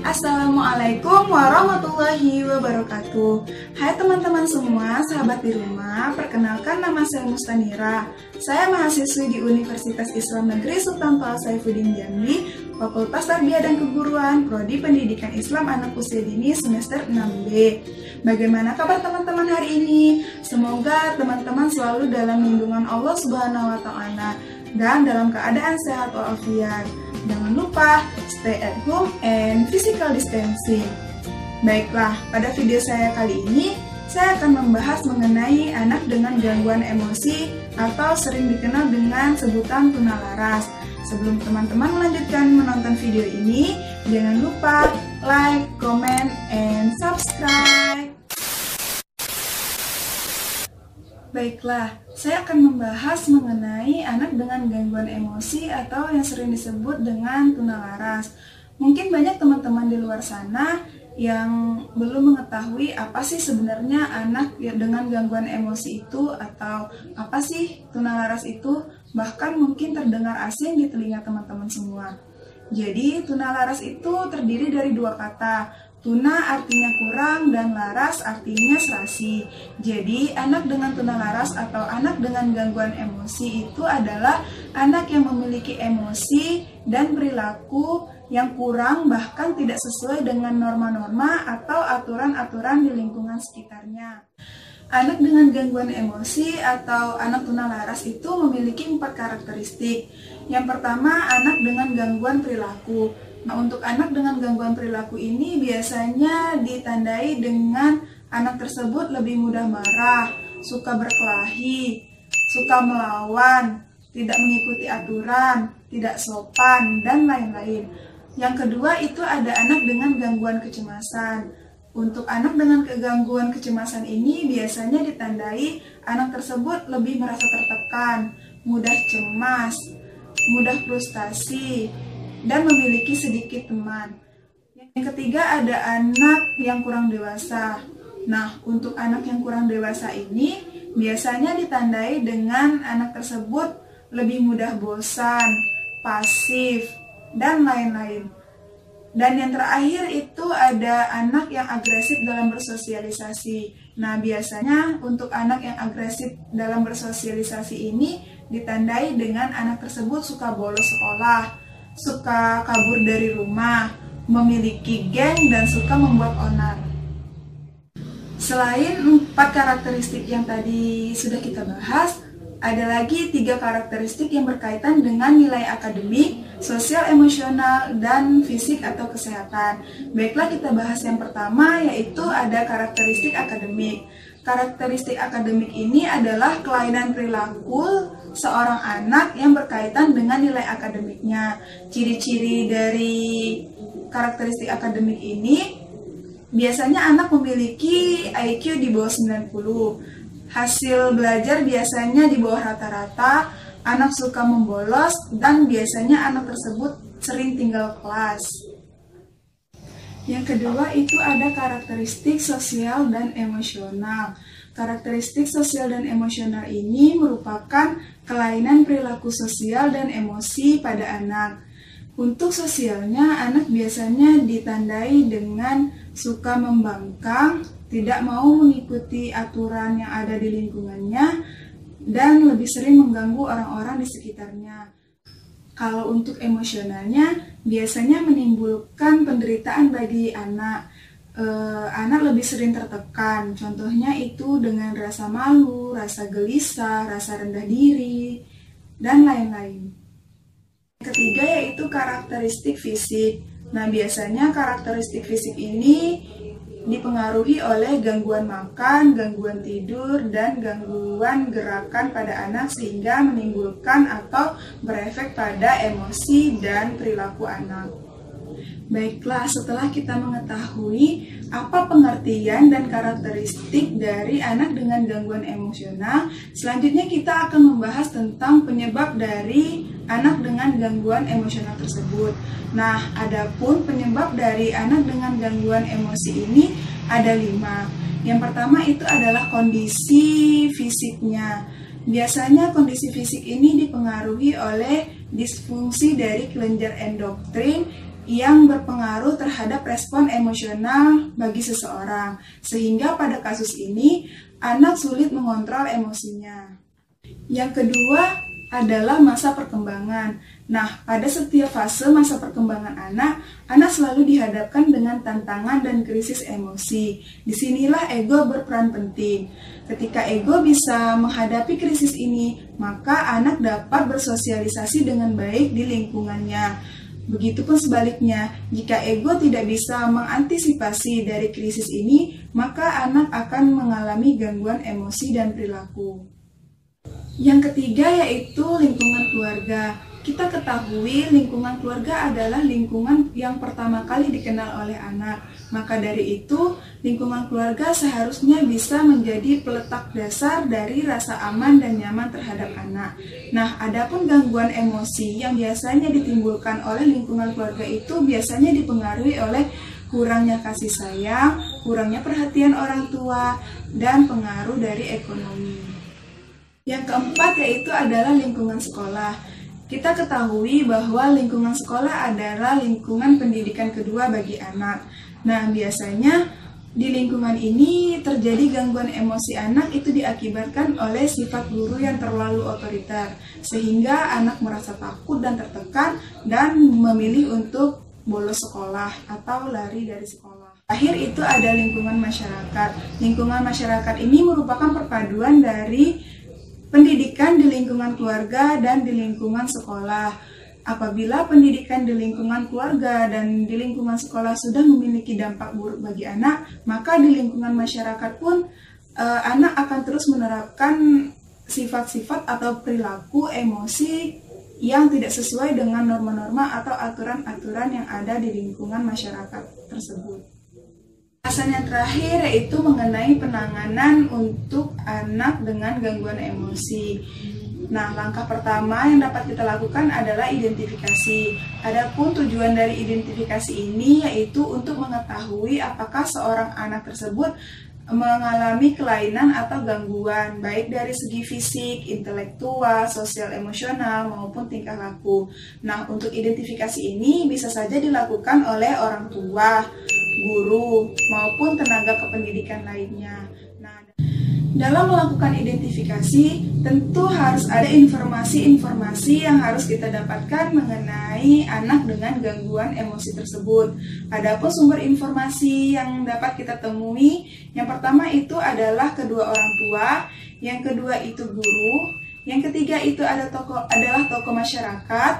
Assalamualaikum warahmatullahi wabarakatuh. Hai teman-teman semua, sahabat di rumah. Perkenalkan, nama saya Mustanira. Saya mahasiswi di Universitas Islam Negeri Sultan Toha Saifuddin Jambi, Fakultas Tarbiyah dan Keguruan, Prodi Pendidikan Islam Anak Usia Dini semester 6B. Bagaimana kabar teman-teman hari ini? Semoga teman-teman selalu dalam lindungan Allah Subhanahu wa Ta'ala dan dalam keadaan sehat walafiat. Jangan lupa stay at home and physical distancing. Baiklah, pada video saya kali ini saya akan membahas mengenai anak dengan gangguan emosi atau sering dikenal dengan sebutan tunalaras. Sebelum teman-teman melanjutkan menonton video ini, jangan lupa like, comment, and subscribe. Baiklah, saya akan membahas mengenai anak dengan gangguan emosi atau yang sering disebut dengan tunalaras. Mungkin banyak teman-teman di luar sana yang belum mengetahui apa sih sebenarnya anak dengan gangguan emosi itu atau apa sih tunalaras itu, bahkan mungkin terdengar asing di telinga teman-teman semua. Jadi, tunalaras itu terdiri dari dua kata. Tuna artinya kurang dan laras artinya serasi. Jadi, anak dengan tunalaras atau anak dengan gangguan emosi itu adalah anak yang memiliki emosi dan perilaku yang kurang bahkan tidak sesuai dengan norma-norma atau aturan-aturan di lingkungan sekitarnya. Anak dengan gangguan emosi atau anak tunalaras itu memiliki 4 karakteristik. Yang pertama, anak dengan gangguan perilaku. Nah, untuk anak dengan gangguan perilaku ini biasanya ditandai dengan anak tersebut lebih mudah marah, suka berkelahi, suka melawan, tidak mengikuti aturan, tidak sopan, dan lain-lain. Yang kedua itu ada anak dengan gangguan kecemasan. Untuk anak dengan gangguan kecemasan ini biasanya ditandai anak tersebut lebih merasa tertekan, mudah cemas, mudah frustasi, dan memiliki sedikit teman. Yang ketiga ada anak yang kurang dewasa. Nah, untuk anak yang kurang dewasa ini biasanya ditandai dengan anak tersebut lebih mudah bosan, pasif, dan lain-lain. Dan yang terakhir itu ada anak yang agresif dalam bersosialisasi. Nah, biasanya untuk anak yang agresif dalam bersosialisasi ini ditandai dengan anak tersebut suka bolos sekolah, suka kabur dari rumah, memiliki geng, dan suka membuat onar. Selain 4 karakteristik yang tadi sudah kita bahas, ada lagi 3 karakteristik yang berkaitan dengan nilai akademik, sosial emosional, dan fisik atau kesehatan. Baiklah, kita bahas yang pertama, yaitu ada karakteristik akademik. Karakteristik akademik ini adalah kelainan perilaku seorang anak yang berkaitan dengan nilai akademiknya. Ciri-ciri dari karakteristik akademik ini biasanya anak memiliki IQ di bawah 90. Hasil belajar biasanya di bawah rata-rata, anak suka membolos, dan biasanya anak tersebut sering tinggal kelas. Yang kedua itu ada karakteristik sosial dan emosional. Karakteristik sosial dan emosional ini merupakan kelainan perilaku sosial dan emosi pada anak. Untuk sosialnya, anak biasanya ditandai dengan suka membangkang, tidak mau mengikuti aturan yang ada di lingkungannya, dan lebih sering mengganggu orang-orang di sekitarnya. Kalau untuk emosionalnya, biasanya menimbulkan penderitaan bagi anak. Anak lebih sering tertekan, contohnya itu dengan rasa malu, rasa gelisah, rasa rendah diri, dan lain-lain. Ketiga yaitu karakteristik fisik. Nah, biasanya karakteristik fisik ini dipengaruhi oleh gangguan makan, gangguan tidur, dan gangguan gerakan pada anak sehingga menimbulkan atau berefek pada emosi dan perilaku anak. Baiklah, setelah kita mengetahui apa pengertian dan karakteristik dari anak dengan gangguan emosional, selanjutnya kita akan membahas tentang penyebab dari anak dengan gangguan emosional tersebut. Nah, adapun penyebab dari anak dengan gangguan emosi ini ada 5. Yang pertama itu adalah kondisi fisiknya. Biasanya kondisi fisik ini dipengaruhi oleh disfungsi dari kelenjar endokrin yang berpengaruh terhadap respon emosional bagi seseorang. Sehingga pada kasus ini, anak sulit mengontrol emosinya. Yang kedua adalah masa perkembangan. Nah, pada setiap fase masa perkembangan anak selalu dihadapkan dengan tantangan dan krisis emosi. Disinilah ego berperan penting. Ketika ego bisa menghadapi krisis ini, maka anak dapat bersosialisasi dengan baik di lingkungannya. Begitupun sebaliknya, jika ego tidak bisa mengantisipasi dari krisis ini, maka anak akan mengalami gangguan emosi dan perilaku. Yang ketiga yaitu lingkungan keluarga. Kita ketahui lingkungan keluarga adalah lingkungan yang pertama kali dikenal oleh anak. Maka dari itu, lingkungan keluarga seharusnya bisa menjadi peletak dasar dari rasa aman dan nyaman terhadap anak. Nah, adapun gangguan emosi yang biasanya ditimbulkan oleh lingkungan keluarga itu biasanya dipengaruhi oleh kurangnya kasih sayang, kurangnya perhatian orang tua, dan pengaruh dari ekonomi. Yang keempat yaitu adalah lingkungan sekolah. Kita ketahui bahwa lingkungan sekolah adalah lingkungan pendidikan kedua bagi anak. Nah, biasanya di lingkungan ini terjadi gangguan emosi anak itu diakibatkan oleh sifat guru yang terlalu otoriter, sehingga anak merasa takut dan tertekan dan memilih untuk bolos sekolah atau lari dari sekolah. Akhir itu ada lingkungan masyarakat. Lingkungan masyarakat ini merupakan perpaduan dari pendidikan di lingkungan keluarga dan di lingkungan sekolah. Apabila pendidikan di lingkungan keluarga dan di lingkungan sekolah sudah memiliki dampak buruk bagi anak, maka di lingkungan masyarakat pun anak akan terus menerapkan sifat-sifat atau perilaku emosi yang tidak sesuai dengan norma-norma atau aturan-aturan yang ada di lingkungan masyarakat tersebut. Bahasan yang terakhir yaitu mengenai penanganan untuk anak dengan gangguan emosi. Nah, langkah pertama yang dapat kita lakukan adalah identifikasi. Adapun tujuan dari identifikasi ini yaitu untuk mengetahui apakah seorang anak tersebut mengalami kelainan atau gangguan, baik dari segi fisik, intelektual, sosial, emosional, maupun tingkah laku. Nah, untuk identifikasi ini bisa saja dilakukan oleh orang tua, guru, maupun tenaga kependidikan lainnya. Nah, dalam melakukan identifikasi, tentu harus ada informasi-informasi yang harus kita dapatkan mengenai anak dengan gangguan emosi tersebut. Adapun sumber informasi yang dapat kita temui, yang pertama itu adalah kedua orang tua, yang kedua itu guru, yang ketiga itu adalah tokoh masyarakat,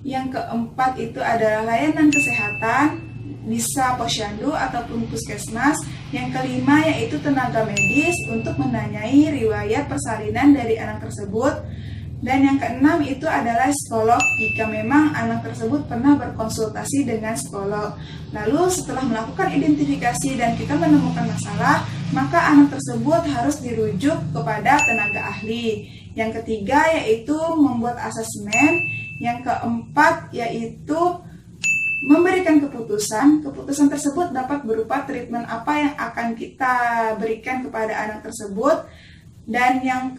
yang keempat itu adalah layanan kesehatan, bisa posyandu ataupun puskesmas. Yang kelima yaitu tenaga medis untuk menanyai riwayat persalinan dari anak tersebut. Dan yang keenam itu adalah psikolog jika memang anak tersebut pernah berkonsultasi dengan psikolog. Lalu setelah melakukan identifikasi dan kita menemukan masalah, maka anak tersebut harus dirujuk kepada tenaga ahli. Yang ketiga yaitu membuat asesmen. Yang keempat yaitu memberikan keputusan. Keputusan tersebut dapat berupa treatment apa yang akan kita berikan kepada anak tersebut. Dan yang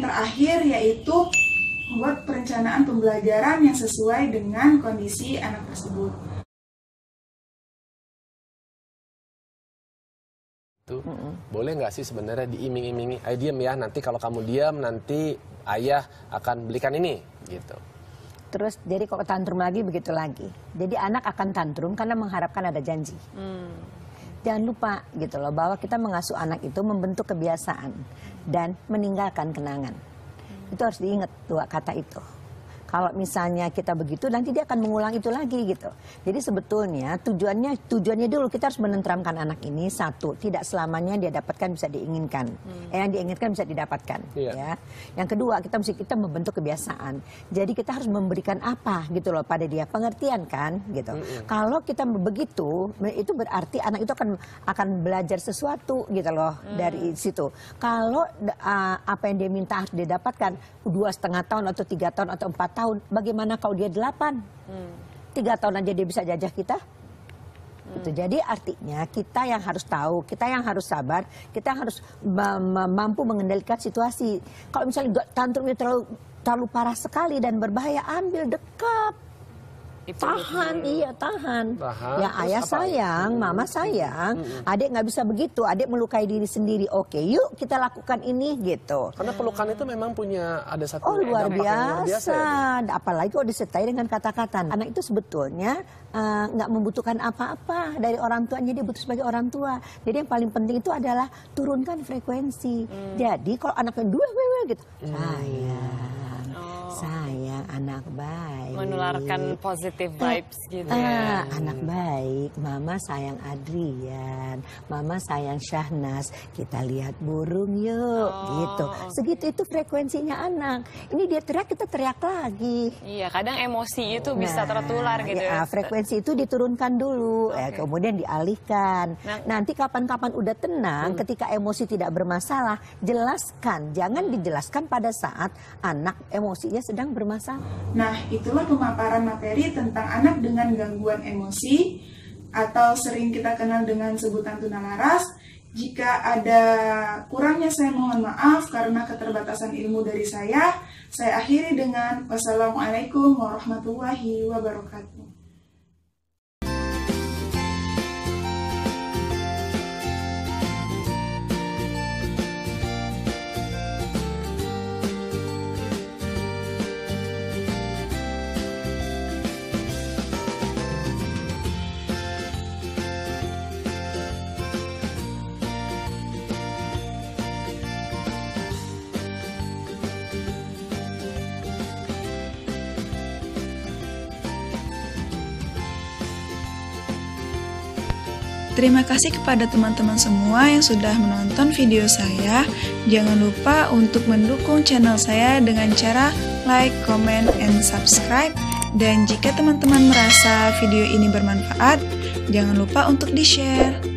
terakhir yaitu membuat perencanaan pembelajaran yang sesuai dengan kondisi anak tersebut. Boleh nggak sih sebenarnya diiming-imingi, diam ya, nanti kalau kamu diam nanti ayah akan belikan ini gitu. Terus jadi kalau tantrum lagi begitu lagi. Jadi anak akan tantrum karena mengharapkan ada janji. Jangan lupa gitu loh bahwa kita mengasuh anak itu membentuk kebiasaan dan meninggalkan kenangan. Itu harus diingat dua kata itu. Kalau misalnya kita begitu, nanti dia akan mengulang itu lagi gitu. Jadi sebetulnya tujuannya dulu kita harus menenteramkan anak ini. Satu, tidak selamanya dia dapatkan bisa diinginkan. Yang diinginkan bisa didapatkan. Ya. Yang kedua, kita membentuk kebiasaan. Jadi kita harus memberikan apa gitu loh pada dia, pengertian kan gitu. Kalau kita begitu, itu berarti anak itu akan belajar sesuatu gitu loh dari situ. Kalau apa yang dia minta harus didapatkan 2,5 tahun atau 3 tahun atau 4 tahun, bagaimana kalau dia 8? 3 tahun aja dia bisa jajah kita. Gitu. Jadi artinya kita yang harus tahu, kita yang harus sabar, kita harus mampu mengendalikan situasi. Kalau misalnya tantrumnya terlalu parah sekali dan berbahaya, ambil dekat. Tahan, iya tahan. Ya Terus ayah apa? sayang, mama sayang, adik nggak bisa begitu, adik melukai diri sendiri. Oke, yuk kita lakukan ini gitu. Karena pelukan itu memang punya ada satu Oh luar dampak yang luar biasa, ya, apalagi kalau disertai dengan kata-kata. Anak itu sebetulnya nggak membutuhkan apa-apa dari orang tuanya, dia butuh sebagai orang tua. Jadi yang paling penting itu adalah turunkan frekuensi. Jadi kalau anaknya dua gitu, sayang anak baik, menularkan positive vibes gitu ya. anak baik, mama sayang Adrian, mama sayang Syahnas, kita lihat burung yuk, gitu. Segitu itu frekuensinya anak. Ini dia teriak, kita teriak lagi. Iya, kadang emosi itu bisa tertular gitu ya. Frekuensi itu diturunkan dulu, kemudian dialihkan. Nanti kapan-kapan udah tenang, ketika emosi tidak bermasalah, jelaskan. Jangan dijelaskan pada saat anak emosinya sedang bermasalah. Nah, itulah pemaparan materi tentang anak dengan gangguan emosi atau sering kita kenal dengan sebutan tunalaras. Jika ada kurangnya saya mohon maaf karena keterbatasan ilmu dari saya. Saya akhiri dengan wassalamualaikum warahmatullahi wabarakatuh. Terima kasih kepada teman-teman semua yang sudah menonton video saya. Jangan lupa untuk mendukung channel saya dengan cara like, comment, and subscribe. Dan jika teman-teman merasa video ini bermanfaat, jangan lupa untuk di-share.